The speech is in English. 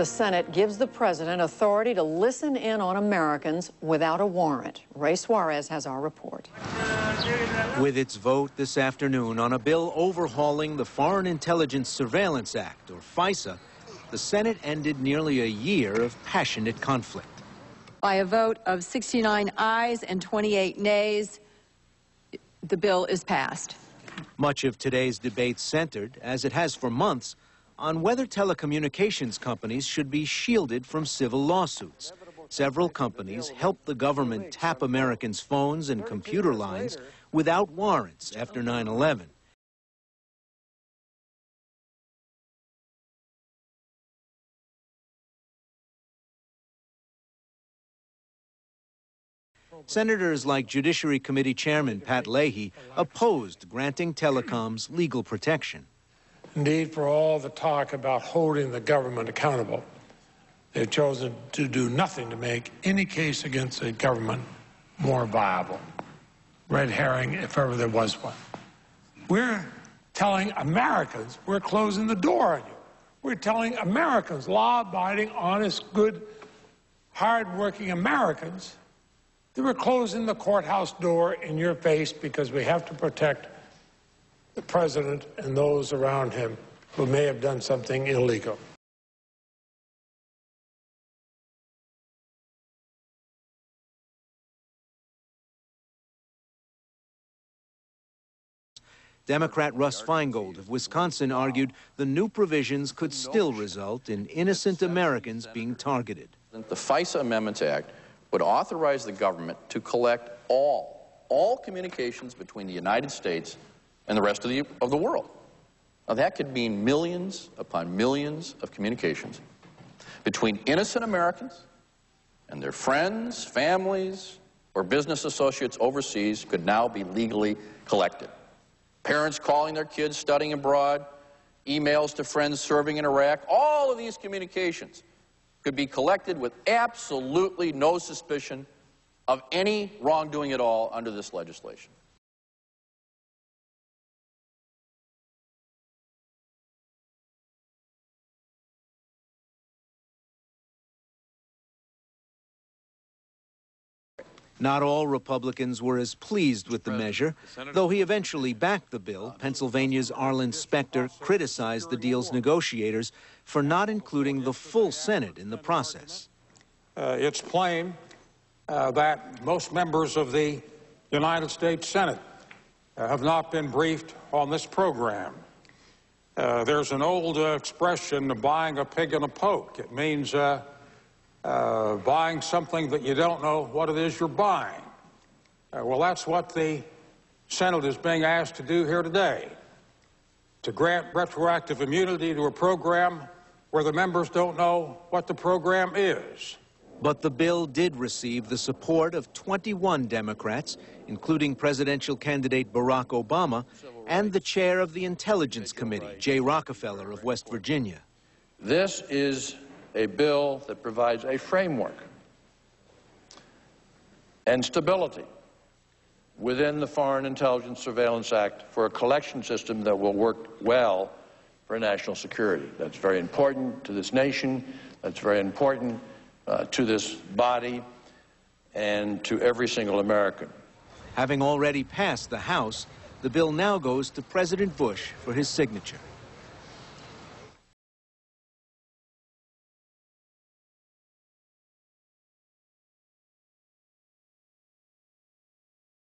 The Senate gives the president authority to listen in on Americans without a warrant. Ray Suarez has our report. With its vote this afternoon on a bill overhauling the Foreign Intelligence Surveillance Act, or FISA, the Senate ended nearly a year of passionate conflict. By a vote of 69 ayes and 28 nays, the bill is passed. Much of today's debate centered, as it has for months, on whether telecommunications companies should be shielded from civil lawsuits. Several companies helped the government tap Americans' phones and computer lines without warrants after 9/11. Senators like Judiciary Committee Chairman Pat Leahy opposed granting telecoms legal protection. Indeed, for all the talk about holding the government accountable, they've chosen to do nothing to make any case against the government more viable. Red herring, if ever there was one. We're telling Americans we're closing the door on you. We're telling Americans, law-abiding, honest, good, hard-working Americans, that we're closing the courthouse door in your face because we have to protect the president and those around him who may have done something illegal. Democrat Russ Feingold of Wisconsin argued the new provisions could still result in innocent Americans being targeted. The FISA Amendments Act would authorize the government to collect all communications between the United States and the rest of the world. Now, that could mean millions upon millions of communications between innocent Americans and their friends, families, or business associates overseas could now be legally collected. Parents calling their kids studying abroad, emails to friends serving in Iraq, all of these communications could be collected with absolutely no suspicion of any wrongdoing at all under this legislation. Not all Republicans were as pleased with the measure. Though he eventually backed the bill, Pennsylvania's Arlen Specter criticized the deal's negotiators for not including the full Senate in the process. It's plain that most members of the United States Senate have not been briefed on this program. There's an old expression, buying a pig in a poke. It means buying something that you don't know what it is you're buying. Well, that's what the Senate is being asked to do here today, to grant retroactive immunity to a program where the members don't know what the program is. But the bill did receive the support of 21 Democrats, including presidential candidate Barack Obama and the chair of the Intelligence Committee, Jay Rockefeller of West Virginia. This is a bill that provides a framework and stability within the Foreign Intelligence Surveillance Act for a collection system that will work well for national security. That's very important to this nation. That's very important to this body and to every single American. Having already passed the House, the bill now goes to President Bush for his signature.